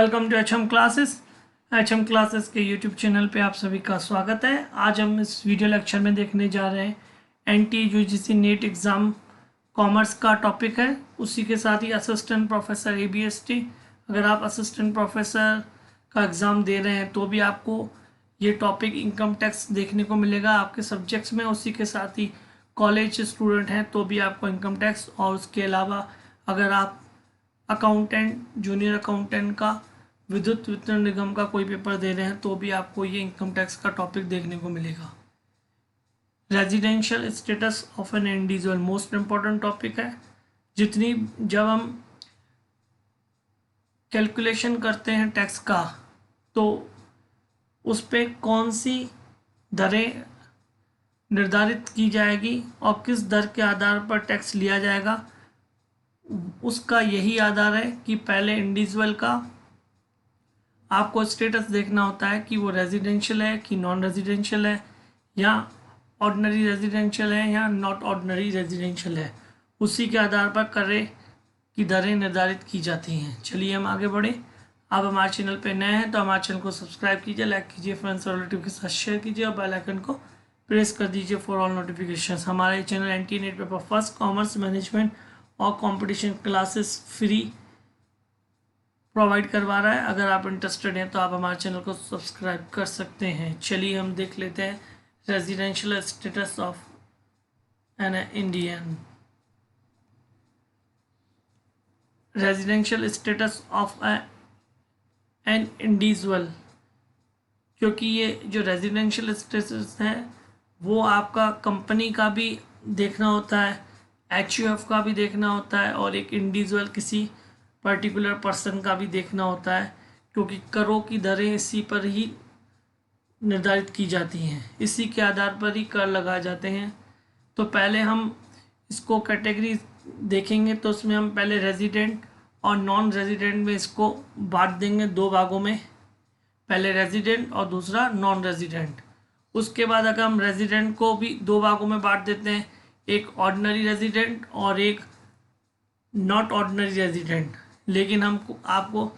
Welcome to H M classes के YouTube channel पे आप सभी का स्वागत है। आज हम इस वीडियो लेक्चर में देखने जा रहे हैं NT-UGC नीट एग्ज़ाम कॉमर्स का टॉपिक है। उसी के साथ ही असिस्टेंट प्रोफेसर ABST, अगर आप असिस्टेंट प्रोफेसर का एग्ज़ाम दे रहे हैं तो भी आपको ये टॉपिक इनकम टैक्स देखने को मिलेगा आपके सब्जेक्ट्स में। उसी के साथ ही कॉलेज स्टूडेंट हैं तो भी आपको इनकम टैक्स, और उसके अलावा अगर आप अकाउंटेंट, जूनियर अकाउंटेंट का, विद्युत वितरण निगम का कोई पेपर दे रहे हैं तो भी आपको ये इनकम टैक्स का टॉपिक देखने को मिलेगा। Residential status of an individual most important topic है। जब हम कैलकुलेशन करते हैं टैक्स का तो उस पे कौन सी दरें निर्धारित की जाएगी और किस दर के आधार पर टैक्स लिया जाएगा, उसका यही आधार है कि पहले इंडिविजुअल का आपको स्टेटस देखना होता है कि वो रेजिडेंशियल है कि नॉन रेजिडेंशियल है, या ऑर्डिनरी रेजिडेंशियल है या नॉट ऑर्डिनरी रेजिडेंशियल है। उसी के आधार पर करे की दरें निर्धारित की जाती हैं। चलिए हम आगे बढ़े। आप हमारे चैनल पे नए हैं तो हमारे चैनल को सब्सक्राइब कीजिए, लाइक कीजिए, फ्रेंड्स और रिलेटिव के साथ शेयर कीजिए और बेल आइकन को प्रेस कर दीजिए फॉर ऑल नोटिफिकेशंस। हमारे channel NT NEET paper first commerce management और कंपटीशन क्लासेस फ्री प्रोवाइड करवा रहा है। अगर आप इंटरेस्टेड हैं तो आप हमारे चैनल को सब्सक्राइब कर सकते हैं। चलिए हम देख लेते हैं residential status of an Indian. Residential status of an individual, क्योंकि ये जो रेजिडेंशियल स्टेटस है वो आपका कंपनी का भी देखना होता है, HUF का भी देखना होता है, और एक इंडिविजुअल किसी पर्टिकुलर पर्सन का भी देखना होता है, क्योंकि करों की दरें इसी पर ही निर्धारित की जाती हैं, इसी के आधार पर ही कर लगाए जाते हैं। तो पहले हम इसको कैटेगरी देखेंगे तो उसमें हम पहले रेजिडेंट और नॉन रेजिडेंट में इसको बांट देंगे दो भागों में, पहले रेजिडेंट और दूसरा नॉन रेजिडेंट। उसके बाद अगर हम रेजिडेंट को भी दो भागों में बांट देते हैं, एक ऑर्डिनरी रेजिडेंट और एक नॉट ऑर्डिनरी रेजिडेंट, लेकिन हमको आपको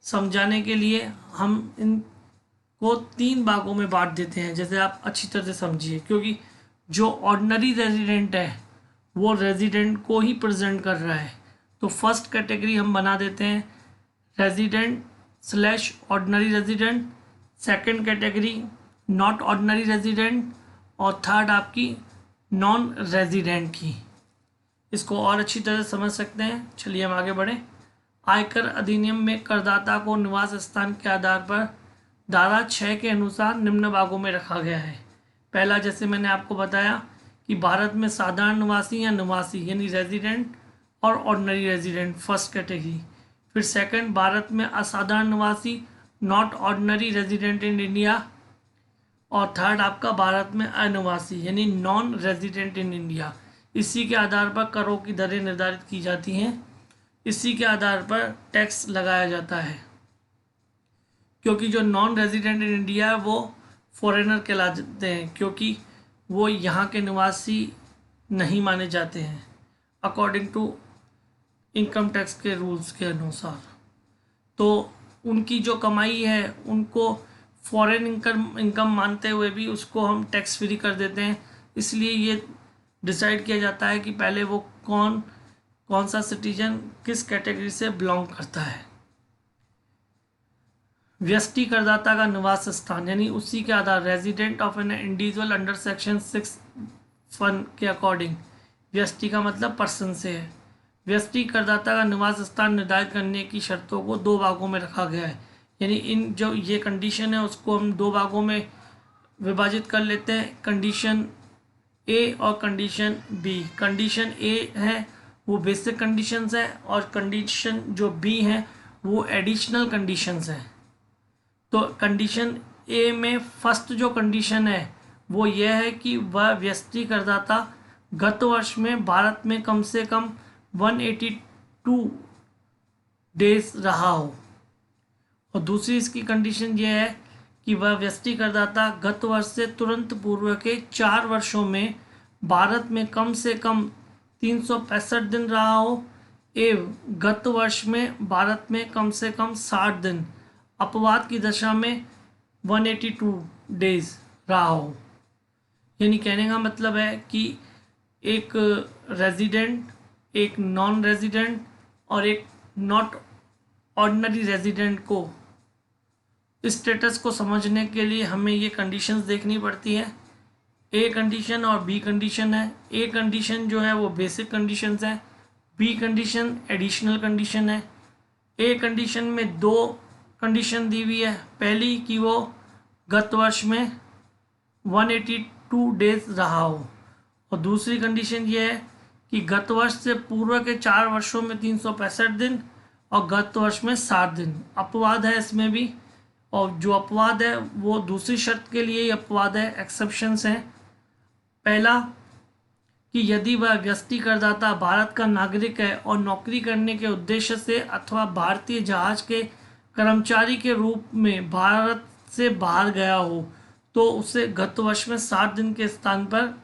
समझाने के लिए हम इनको तीन भागों में बांट देते हैं, जैसे आप अच्छी तरह से समझिए। क्योंकि जो ऑर्डिनरी रेजिडेंट है वो रेजिडेंट को ही प्रेजेंट कर रहा है, तो फर्स्ट कैटेगरी हम बना देते हैं resident slash ordinary resident, second category not ordinary resident, और थर्ड आपकी नॉन रेजिडेंट की। इसको और अच्छी तरह से समझ सकते हैं। चलिए हम आगे बढ़ें। आयकर अधिनियम में करदाता को निवास स्थान के आधार पर धारा 6 के अनुसार निम्न भागों में रखा गया है। पहला, जैसे मैंने आपको बताया कि भारत में साधारण निवासी या निवासी यानी रेजिडेंट और ऑर्डिनरी रेजिडेंट फर्स्ट कैटेगरी। फिर सेकंड, भारत में असाधारण निवासी not ordinary resident in India, और थर्ड आपका भारत में अनिवासी यानी नॉन रेजिडेंट इन इंडिया। इसी के आधार पर करों की दरें निर्धारित की जाती हैं, इसी के आधार पर टैक्स लगाया जाता है। क्योंकि जो नॉन रेजिडेंट इन इंडिया है वो फॉरेनर कहलाते हैं, क्योंकि वो यहाँ के निवासी नहीं माने जाते हैं अकॉर्डिंग टू इनकम टैक्स के रूल्स के अनुसार। तो उनकी जो कमाई है उनको फॉरेन इनकम मानते हुए भी उसको हम टैक्स फ्री कर देते हैं। इसलिए ये डिसाइड किया जाता है कि पहले वो कौन सा सिटीजन किस कैटेगरी से बिलोंग करता है। व्यष्टि करदाता का निवास स्थान यानी उसी के आधार resident of an individual under section 6(1) के अकॉर्डिंग, व्यष्टि का मतलब पर्सन से है। व्यष्टि करदाता का निवास स्थान निर्धारित करने की शर्तों को दो भागों में रखा गया है, यानी इन जो ये कंडीशन है उसको हम दो भागों में विभाजित कर लेते हैं, कंडीशन A और कंडीशन B। कंडीशन A है वो बेसिक कंडीशंस है, और कंडीशन जो B है वो एडिशनल कंडीशंस है। तो कंडीशन A में फर्स्ट जो कंडीशन है वो यह है कि वह व्यष्टि करदाता गत वर्ष में भारत में कम से कम 182 डेज रहा हो, और दूसरी इसकी कंडीशन ये है कि वह व्यष्टि करदाता गत वर्ष से तुरंत पूर्व के 4 वर्षों में भारत में कम से कम 365 दिन रहा हो, गत वर्ष में भारत में कम से कम 60 दिन अपवाद की दशा में 182 डेज रहा हो। यानी कहने का मतलब है कि एक रेजिडेंट, एक नॉन रेजिडेंट और एक नॉट ऑर्डिनरी रेजिडेंट को स्टेटस को समझने के लिए हमें ये कंडीशंस देखनी पड़ती है। ए कंडीशन और बी कंडीशन है। ए कंडीशन जो है वो बेसिक कंडीशंस है, बी कंडीशन एडिशनल कंडीशन है। ए कंडीशन में दो कंडीशन दी हुई है। पहली कि वो गत वर्ष में 182 डेज रहा हो, और दूसरी कंडीशन ये है कि गत वर्ष से पूर्व के 4 वर्षों में 365 दिन और गत वर्ष में 60 दिन। अपवाद है इसमें भी, और जो अपवाद है वो दूसरी शर्त के लिए ही अपवाद है, एक्सेप्शंस हैं। पहला कि यदि वह व्यक्ति करदाता भारत का नागरिक है और नौकरी करने के उद्देश्य से अथवा भारतीय जहाज के कर्मचारी के रूप में भारत से बाहर गया हो, तो उसे गत वर्ष में 60 दिन के स्थान पर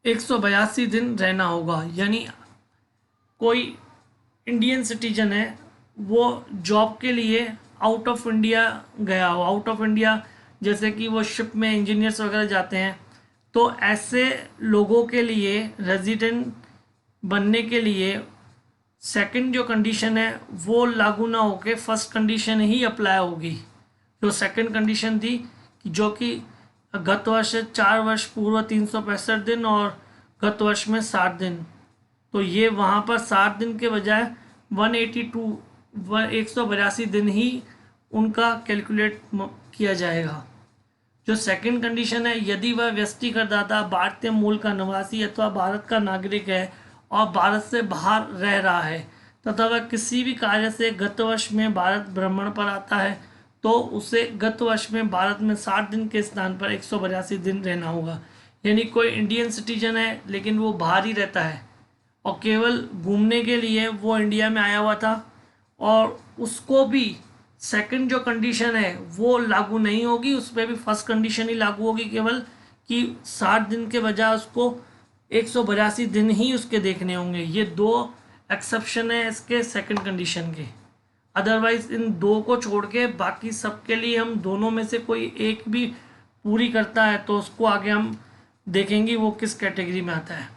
182 दिन रहना होगा। यानी कोई इंडियन सिटीजन है, वो जॉब के लिए आउट ऑफ इंडिया गया हो, आउट ऑफ इंडिया जैसे कि वो शिप में इंजीनियर्स वगैरह जाते हैं, तो ऐसे लोगों के लिए रेजिडेंट बनने के लिए सेकंड जो कंडीशन है वो लागू ना होके फर्स्ट कंडीशन ही अप्लाई होगी। जो सेकंड कंडीशन थी कि जो कि गत वर्ष 4 वर्ष पूर्व 365 दिन और गत वर्ष में 60 दिन, तो ये वहाँ पर 60 दिन के बजाय 182 दिन ही उनका कैलकुलेट किया जाएगा। जो सेकंड कंडीशन है, यदि वह व्यक्ति करदाता भारतीय मूल का निवासी अथवा भारत का नागरिक है और भारत से बाहर रह रहा है तथा वह किसी भी कार्य से गत वर्ष में भारत भ्रमण पर आता है, तो उसे गत वर्ष में भारत में 60 दिन के स्थान पर 182 दिन रहना होगा। यानी कोई इंडियन सिटीजन है लेकिन वो बाहर ही रहता है और केवल घूमने के लिए वो इंडिया में आया हुआ था, और उसको भी सेकंड जो कंडीशन है वो लागू नहीं होगी, उस पर भी फर्स्ट कंडीशन ही लागू होगी केवल, कि 60 दिन के बजाय उसको 182 दिन ही उसके देखने होंगे। ये दो एक्सेप्शन है इसके सेकंड कंडीशन के। अदरवाइज इन दो को छोड़ के बाकी सबके लिए हम दोनों में से कोई एक भी पूरी करता है तो उसको आगे हम देखेंगे वो किस कैटेगरी में आता है।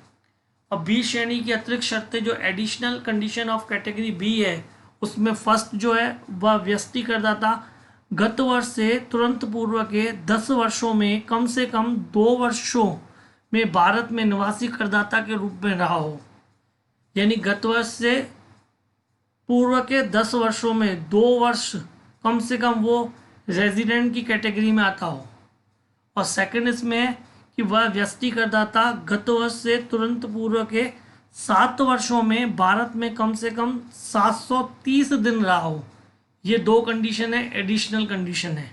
अब बी श्रेणी की अतिरिक्त शर्तें जो additional condition of category B है, उसमें फर्स्ट जो है वह व्यक्ति करदाता गत वर्ष से तुरंत पूर्व के 10 वर्षों में कम से कम 2 वर्षों में भारत में निवासी करदाता के रूप में रहा हो। यानी गत वर्ष से पूर्व के 10 वर्षों में 2 वर्ष कम से कम वो रेजिडेंट की कैटेगरी में आता हो। और सेकंड इसमें है कि वह व्यक्ति करदाता गत वर्ष से तुरंत पूर्व के 7 वर्षों में भारत में कम से कम 730 दिन रहा हो। ये दो कंडीशन है, एडिशनल कंडीशन है।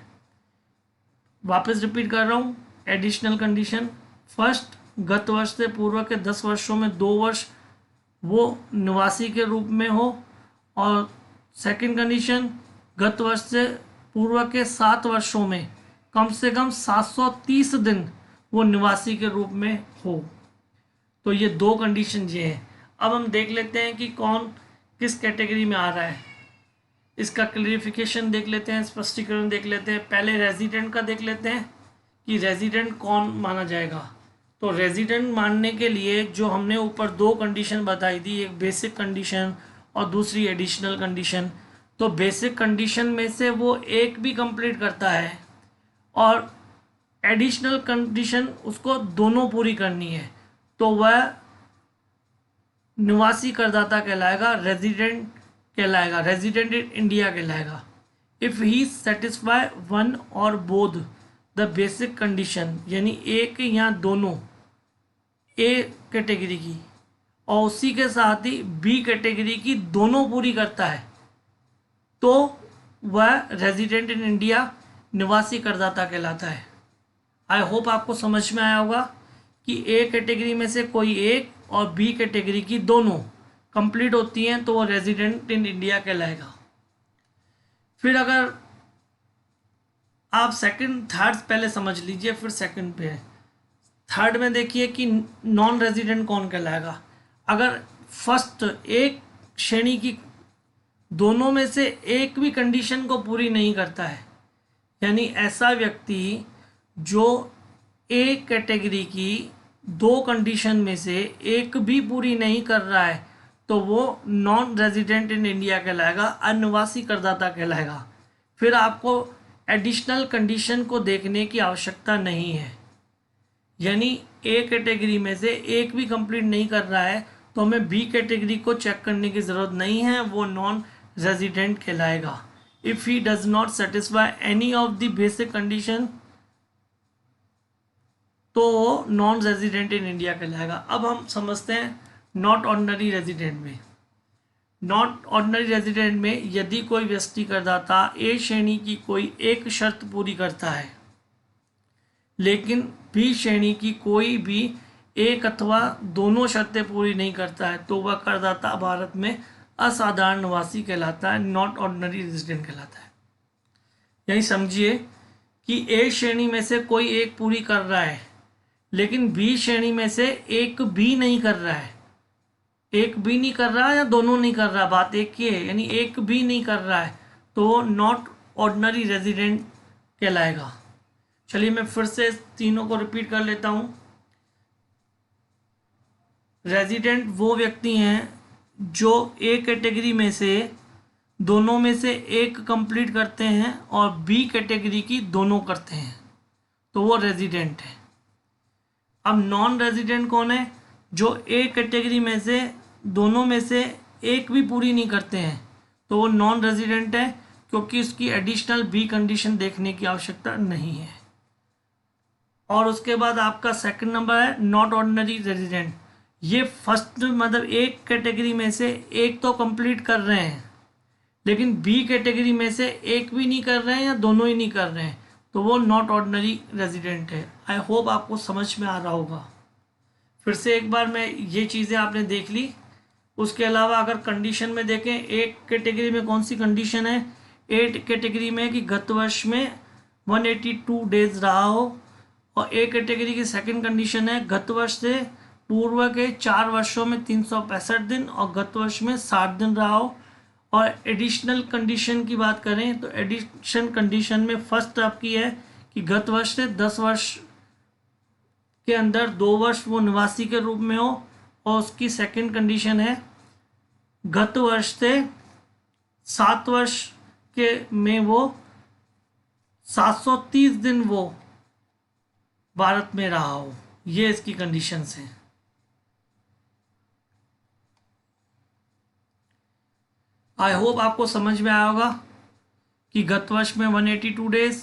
वापस रिपीट कर रहा हूँ, एडिशनल कंडीशन फर्स्ट, गत वर्ष से पूर्व के 10 वर्षों में 2 वर्ष वो निवासी के रूप में हो, और सेकंड कंडीशन गत वर्ष से पूर्व के 7 वर्षों में कम से कम 730 दिन वो निवासी के रूप में हो। तो ये दो कंडीशन ये हैं। अब हम देख लेते हैं कि कौन किस कैटेगरी में आ रहा है, इसका क्लियरिफिकेशन देख लेते हैं, स्पष्टीकरण देख लेते हैं। पहले रेजिडेंट का देख लेते हैं कि रेजिडेंट कौन माना जाएगा। तो रेजिडेंट मानने के लिए जो हमने ऊपर दो कंडीशन बताई थी, एक बेसिक कंडीशन और दूसरी एडिशनल कंडीशन, तो बेसिक कंडीशन में से वो एक भी कंप्लीट करता है और एडिशनल कंडीशन उसको दोनों पूरी करनी है, तो वह निवासी करदाता कहलाएगा, रेजिडेंट कहलाएगा, रेजिडेंट इन इंडिया कहलाएगा। इफ़ ही सेटिस्फाई वन और बोथ द बेसिक कंडीशन, यानी एक या दोनों ए कैटेगरी की और उसी के साथ ही बी कैटेगरी की दोनों पूरी करता है, तो वह रेजिडेंट इन इंडिया निवासी करदाता कहलाता है। आई होप आपको समझ में आया होगा कि ए कैटेगरी में से कोई एक और बी कैटेगरी की दोनों कंप्लीट होती हैं तो वो रेजिडेंट इन इंडिया कहलाएगा। फिर अगर आप सेकंड थर्ड पहले समझ लीजिए, फिर सेकंड पे है। थर्ड में देखिए कि नॉन रेजिडेंट कौन कहलाएगा। अगर फर्स्ट एक श्रेणी की दोनों में से एक भी कंडीशन को पूरी नहीं करता है, यानी ऐसा व्यक्ति जो ए कैटेगरी की दो कंडीशन में से एक भी पूरी नहीं कर रहा है तो वो नॉन रेजिडेंट इन इंडिया कहलाएगा, अनिवासी करदाता कहलाएगा। फिर आपको एडिशनल कंडीशन को देखने की आवश्यकता नहीं है, यानी ए कैटेगरी में से एक भी कंप्लीट नहीं कर रहा है तो हमें बी कैटेगरी को चेक करने की ज़रूरत नहीं है, वो नॉन रेजिडेंट कहलाएगा। If he does not satisfy any of the basic condition तो नॉन रेजिडेंट इन इंडिया कहलाएगा। अब हम समझते हैं नॉट ऑर्डिनरी रेजिडेंट में। नॉट ऑर्डिनरी रेजिडेंट में यदि कोई व्यक्ति करदाता ए श्रेणी की कोई एक शर्त पूरी करता है लेकिन बी श्रेणी की कोई भी एक अथवा दोनों शर्तें पूरी नहीं करता है तो वह करदाता भारत में असाधारण निवासी कहलाता है, नॉट ऑर्डिनरी रेजिडेंट कहलाता है। यही समझिए कि ए श्रेणी में से कोई एक पूरी कर रहा है लेकिन बी श्रेणी में से एक भी नहीं कर रहा है, एक भी नहीं कर रहा है या दोनों नहीं कर रहा, बात एक ही है, यानी एक भी नहीं कर रहा है तो वो नॉट ऑर्डिनरी रेजिडेंट कहलाएगा। चलिए मैं फिर से तीनों को रिपीट कर लेता हूँ। रेजिडेंट वो व्यक्ति हैं जो ए कैटेगरी में से दोनों में से एक कंप्लीट करते हैं और बी कैटेगरी की दोनों करते हैं तो वो रेजिडेंट है। अब नॉन रेजिडेंट कौन है? जो ए कैटेगरी में से दोनों में से एक भी पूरी नहीं करते हैं तो वो नॉन रेजिडेंट है, क्योंकि उसकी एडिशनल बी कंडीशन देखने की आवश्यकता नहीं है। और उसके बाद आपका सेकंड नंबर है नॉट ऑर्डिनरी रेजिडेंट। ये फर्स्ट मतलब एक कैटेगरी में से एक तो कंप्लीट कर रहे हैं लेकिन बी कैटेगरी में से एक भी नहीं कर रहे हैं या दोनों ही नहीं कर रहे हैं तो वो नॉट ऑर्डिनरी रेजिडेंट है। आई होप आपको समझ में आ रहा होगा। फिर से एक बार मैं ये चीज़ें आपने देख ली। उसके अलावा अगर कंडीशन में देखें, एक कैटेगरी में कौन सी कंडीशन है? एट कैटेगरी में कि गत वर्ष में 182 डेज रहा हो, और ए कैटेगरी की सेकंड कंडीशन है गत वर्ष से पूर्व के 4 वर्षों में 365 दिन और गत वर्ष में 60 दिन रहा हो। और एडिशनल कंडीशन की बात करें तो एडिशन कंडीशन में फर्स्ट आपकी है कि गत वर्ष से 10 वर्ष के अंदर 2 वर्ष वो निवासी के रूप में हो, और उसकी सेकंड कंडीशन है गत वर्ष से 7 वर्ष के में वो 730 दिन वो भारत में रहा हो। ये इसकी कंडीशंस हैं। आई होप आपको समझ में आया होगा कि गत वर्ष में 182 डेज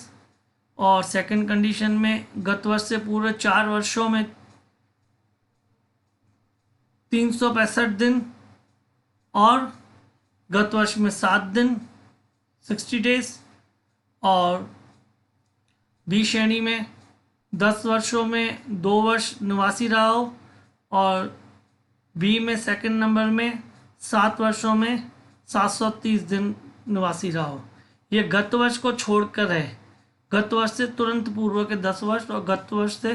और सेकंड कंडीशन में गत वर्ष से पूरे 4 वर्षों में 365 दिन और गत वर्ष में 7 दिन 60 डेज, और बी श्रेणी में 10 वर्षों में 2 वर्ष निवासी रहा हो, और बी में सेकंड नंबर में 7 वर्षों में 730 दिन निवासी रहा हो। ये गत वर्ष को छोड़कर है, गत वर्ष से तुरंत पूर्व के 10 वर्ष और गत वर्ष से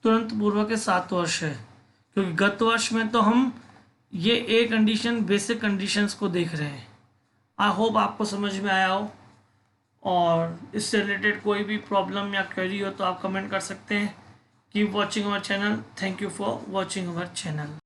तुरंत पूर्व के 7 वर्ष है, क्योंकि गत वर्ष में तो हम ये ए कंडीशन बेसिक कंडीशंस को देख रहे हैं। आई होप आपको समझ में आया हो, और इससे रिलेटेड कोई भी प्रॉब्लम या क्वेरी हो तो आप कमेंट कर सकते हैं। Keep watching our channel. Thank you for watching our channel.